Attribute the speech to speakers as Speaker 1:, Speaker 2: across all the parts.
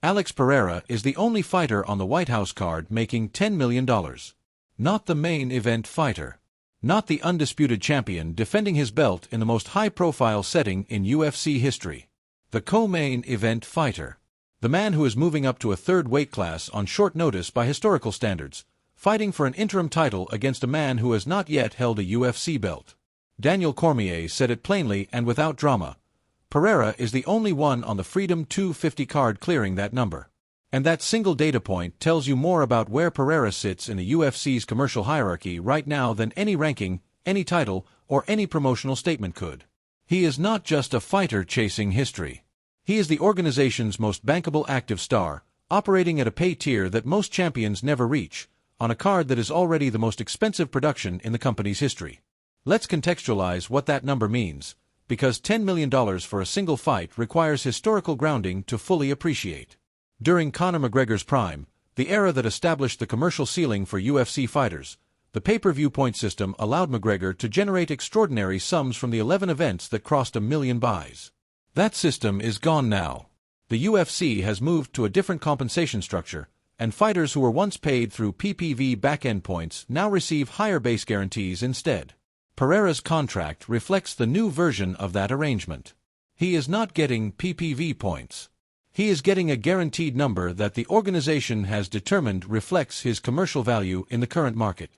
Speaker 1: Alex Pereira is the only fighter on the White House card making $10 million. Not the main event fighter. Not the undisputed champion defending his belt in the most high-profile setting in UFC history. The co-main event fighter. The man who is moving up to a third weight class on short notice by historical standards, fighting for an interim title against a man who has not yet held a UFC belt. Daniel Cormier said it plainly and without drama. Pereira is the only one on the Freedom 250 card clearing that number. And that single data point tells you more about where Pereira sits in the UFC's commercial hierarchy right now than any ranking, any title, or any promotional statement could. He is not just a fighter chasing history. He is the organization's most bankable active star, operating at a pay tier that most champions never reach, on a card that is already the most expensive production in the company's history. Let's contextualize what that number means, because $10 million for a single fight requires historical grounding to fully appreciate. During Conor McGregor's prime, the era that established the commercial ceiling for UFC fighters, the pay-per-view point system allowed McGregor to generate extraordinary sums from the 11 events that crossed 1 million buys. That system is gone now. The UFC has moved to a different compensation structure, and fighters who were once paid through PPV back-end points now receive higher base guarantees instead. Pereira's contract reflects the new version of that arrangement. He is not getting PPV points. He is getting a guaranteed number that the organization has determined reflects his commercial value in the current market.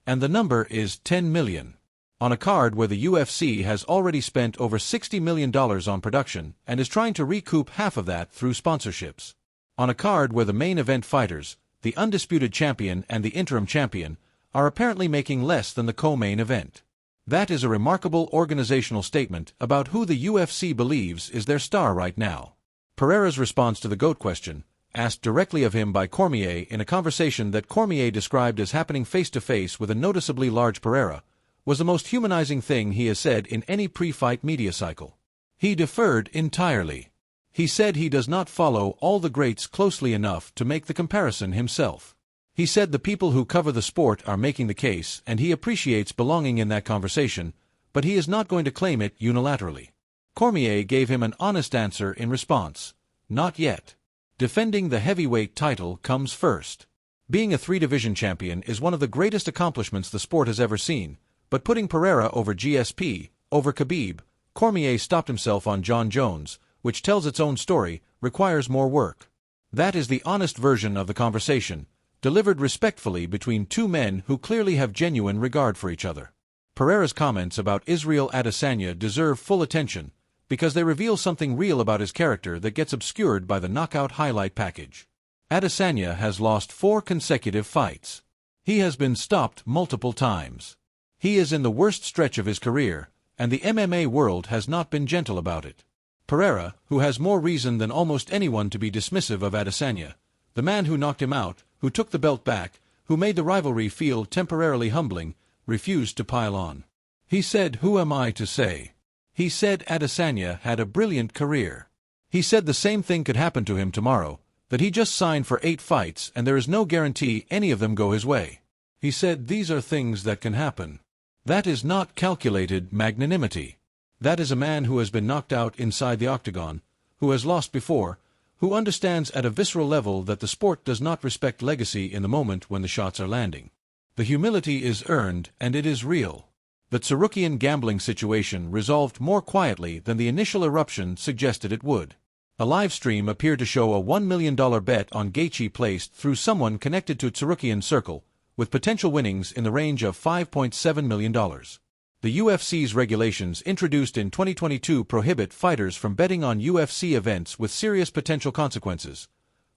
Speaker 1: And the number is $10 million. On a card where the UFC has already spent over $60 million on production and is trying to recoup half of that through sponsorships. On a card where the main event fighters, the undisputed champion and the interim champion, are apparently making less than the co-main event. That is a remarkable organizational statement about who the UFC believes is their star right now. Pereira's response to the GOAT question, asked directly of him by Cormier in a conversation that Cormier described as happening face-to-face with a noticeably large Pereira, was the most humanizing thing he has said in any pre-fight media cycle. He deferred entirely. He said he does not follow all the greats closely enough to make the comparison himself. He said the people who cover the sport are making the case and he appreciates belonging in that conversation, but he is not going to claim it unilaterally. Cormier gave him an honest answer in response. Not yet. Defending the heavyweight title comes first. Being a three-division champion is one of the greatest accomplishments the sport has ever seen, but putting Pereira over GSP, over Khabib, Cormier stopped himself on John Jones, which tells its own story, requires more work. That is the honest version of the conversation, delivered respectfully between two men who clearly have genuine regard for each other. Pereira's comments about Israel Adesanya deserve full attention, because they reveal something real about his character that gets obscured by the knockout highlight package. Adesanya has lost 4 consecutive fights. He has been stopped multiple times. He is in the worst stretch of his career, and the MMA world has not been gentle about it. Pereira, who has more reason than almost anyone to be dismissive of Adesanya, the man who knocked him out, who took the belt back, who made the rivalry feel temporarily humbling, refused to pile on. He said, "Who am I to say?" He said Adesanya had a brilliant career. He said the same thing could happen to him tomorrow, that he just signed for 8 fights and there is no guarantee any of them go his way. He said these are things that can happen. That is not calculated magnanimity. That is a man who has been knocked out inside the octagon, who has lost before, who understands at a visceral level that the sport does not respect legacy in the moment when the shots are landing. The humility is earned and it is real. The Tsarukian gambling situation resolved more quietly than the initial eruption suggested it would. A live stream appeared to show a $1 million bet on Gaethje placed through someone connected to Tsarukian Circle, with potential winnings in the range of $5.7 million. The UFC's regulations introduced in 2022 prohibit fighters from betting on UFC events with serious potential consequences: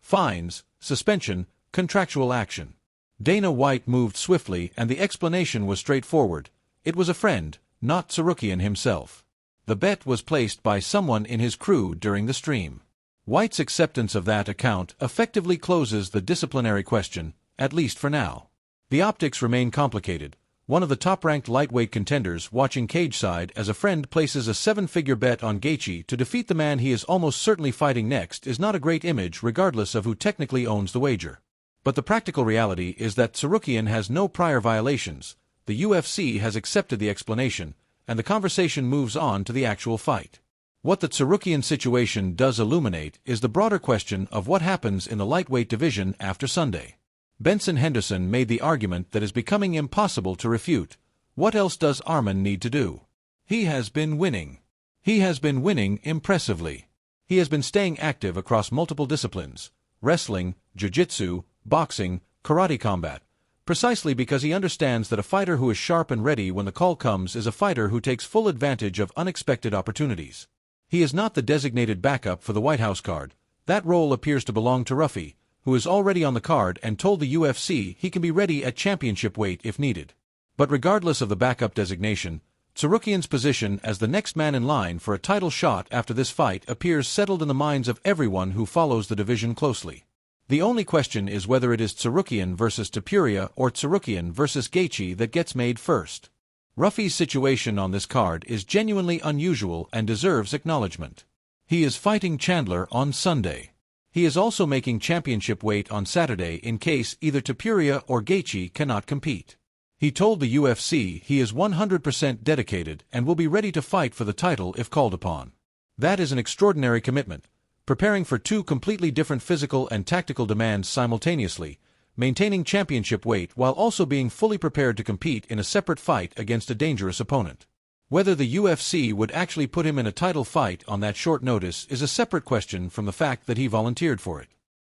Speaker 1: fines, suspension, contractual action. Dana White moved swiftly and the explanation was straightforward. It was a friend, not Tsarukian himself. The bet was placed by someone in his crew during the stream. White's acceptance of that account effectively closes the disciplinary question, at least for now. The optics remain complicated. One of the top-ranked lightweight contenders watching cageside as a friend places a 7-figure bet on Gaethje to defeat the man he is almost certainly fighting next is not a great image regardless of who technically owns the wager. But the practical reality is that Tsarukian has no prior violations, the UFC has accepted the explanation, and the conversation moves on to the actual fight. What the Tsarukyan situation does illuminate is the broader question of what happens in the lightweight division after Sunday. Benson Henderson made the argument that is becoming impossible to refute. What else does Arman need to do? He has been winning. He has been winning impressively. He has been staying active across multiple disciplines: wrestling, jiu-jitsu, boxing, karate combat, precisely because he understands that a fighter who is sharp and ready when the call comes is a fighter who takes full advantage of unexpected opportunities. He is not the designated backup for the White House card. That role appears to belong to Ruffy, who is already on the card and told the UFC he can be ready at championship weight if needed. But regardless of the backup designation, Tsarukyan's position as the next man in line for a title shot after this fight appears settled in the minds of everyone who follows the division closely. The only question is whether it is Tsarukyan versus Pereira or Tsarukyan versus Gaethje that gets made first. Ruffy's situation on this card is genuinely unusual and deserves acknowledgement. He is fighting Chandler on Sunday. He is also making championship weight on Saturday in case either Pereira or Gaethje cannot compete. He told the UFC he is 100% dedicated and will be ready to fight for the title if called upon. That is an extraordinary commitment, preparing for two completely different physical and tactical demands simultaneously, maintaining championship weight while also being fully prepared to compete in a separate fight against a dangerous opponent. Whether the UFC would actually put him in a title fight on that short notice is a separate question from the fact that he volunteered for it.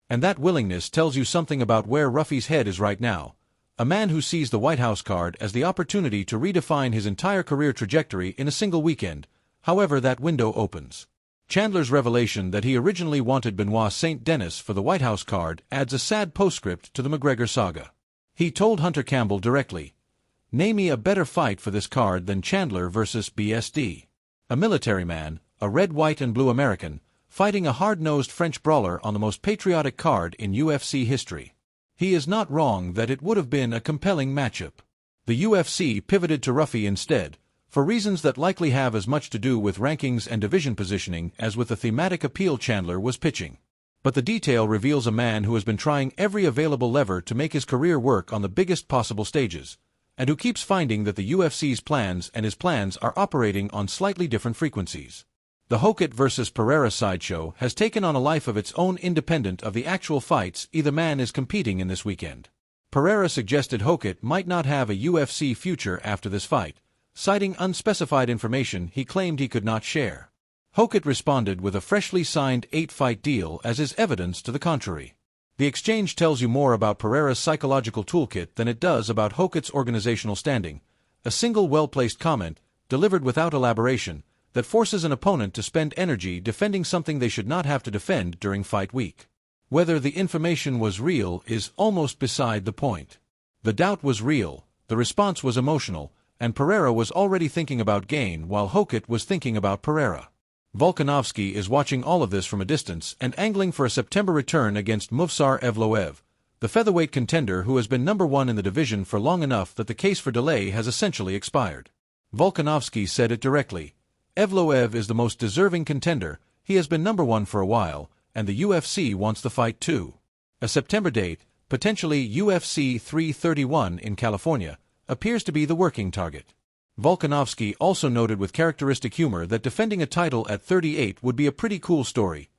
Speaker 1: And that willingness tells you something about where Ruffy's head is right now, a man who sees the White House card as the opportunity to redefine his entire career trajectory in a single weekend, however that window opens. Chandler's revelation that he originally wanted Benoit St. Denis for the White House card adds a sad postscript to the McGregor saga. He told Hunter Campbell directly, "Name me a better fight for this card than Chandler versus BSD. A military man, a red, white and blue American, fighting a hard-nosed French brawler on the most patriotic card in UFC history." He is not wrong that it would have been a compelling matchup. The UFC pivoted to Ruffy instead, for reasons that likely have as much to do with rankings and division positioning as with the thematic appeal Chandler was pitching. But the detail reveals a man who has been trying every available lever to make his career work on the biggest possible stages, and who keeps finding that the UFC's plans and his plans are operating on slightly different frequencies. The Hockett vs. Pereira sideshow has taken on a life of its own independent of the actual fights either man is competing in this weekend. Pereira suggested Hockett might not have a UFC future after this fight, citing unspecified information he claimed he could not share. Hockett responded with a freshly signed 8-fight deal as his evidence to the contrary. The exchange tells you more about Pereira's psychological toolkit than it does about Hockett's organizational standing, a single well-placed comment, delivered without elaboration, that forces an opponent to spend energy defending something they should not have to defend during fight week. Whether the information was real is almost beside the point. The doubt was real, the response was emotional, and Pereira was already thinking about gain while Hockett was thinking about Pereira. Volkanovski is watching all of this from a distance and angling for a September return against Movsar Evloev, the featherweight contender who has been number one in the division for long enough that the case for delay has essentially expired. Volkanovski said it directly. Evloev is the most deserving contender, he has been number one for a while, and the UFC wants the fight too. A September date, potentially UFC 331 in California, appears to be the working target. Volkanovski also noted with characteristic humor that defending a title at 38 would be a pretty cool story,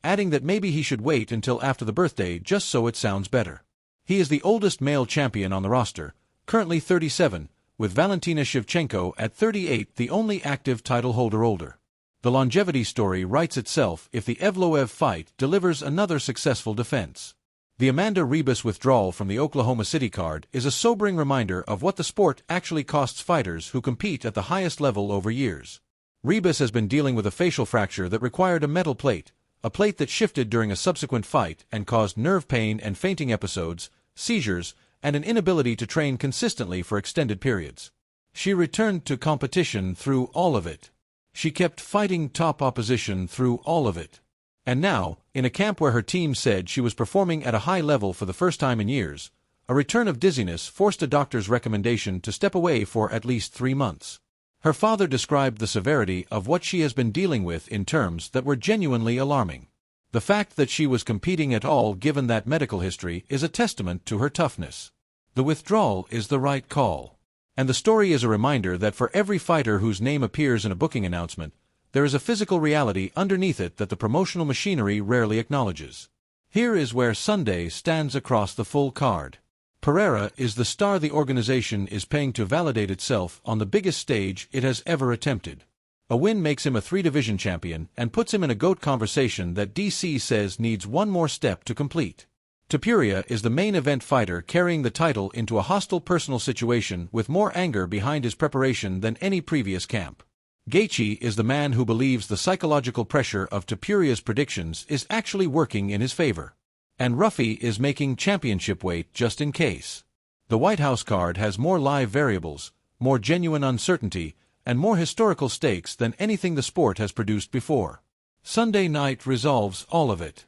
Speaker 1: adding that maybe he should wait until after the birthday just so it sounds better. He is the oldest male champion on the roster, currently 37, with Valentina Shevchenko at 38 the only active title holder older. The longevity story writes itself if the Evloev fight delivers another successful defense. The Amanda Ribas withdrawal from the Oklahoma City card is a sobering reminder of what the sport actually costs fighters who compete at the highest level over years. Ribas has been dealing with a facial fracture that required a metal plate, a plate that shifted during a subsequent fight and caused nerve pain and fainting episodes, seizures, and an inability to train consistently for extended periods. She returned to competition through all of it. She kept fighting top opposition through all of it. And now, in a camp where her team said she was performing at a high level for the first time in years, a return of dizziness forced a doctor's recommendation to step away for at least 3 months. Her father described the severity of what she has been dealing with in terms that were genuinely alarming. The fact that she was competing at all given that medical history is a testament to her toughness. The withdrawal is the right call. And the story is a reminder that for every fighter whose name appears in a booking announcement, there is a physical reality underneath it that the promotional machinery rarely acknowledges. Here is where Sunday stands across the full card. Pereira is the star the organization is paying to validate itself on the biggest stage it has ever attempted. A win makes him a 3-division champion and puts him in a GOAT conversation that DC says needs one more step to complete. Pereira is the main event fighter carrying the title into a hostile personal situation with more anger behind his preparation than any previous camp. Gaethje is the man who believes the psychological pressure of Pereira's predictions is actually working in his favor. And Ruffy is making championship weight just in case. The White House card has more live variables, more genuine uncertainty, and more historical stakes than anything the sport has produced before. Sunday night resolves all of it.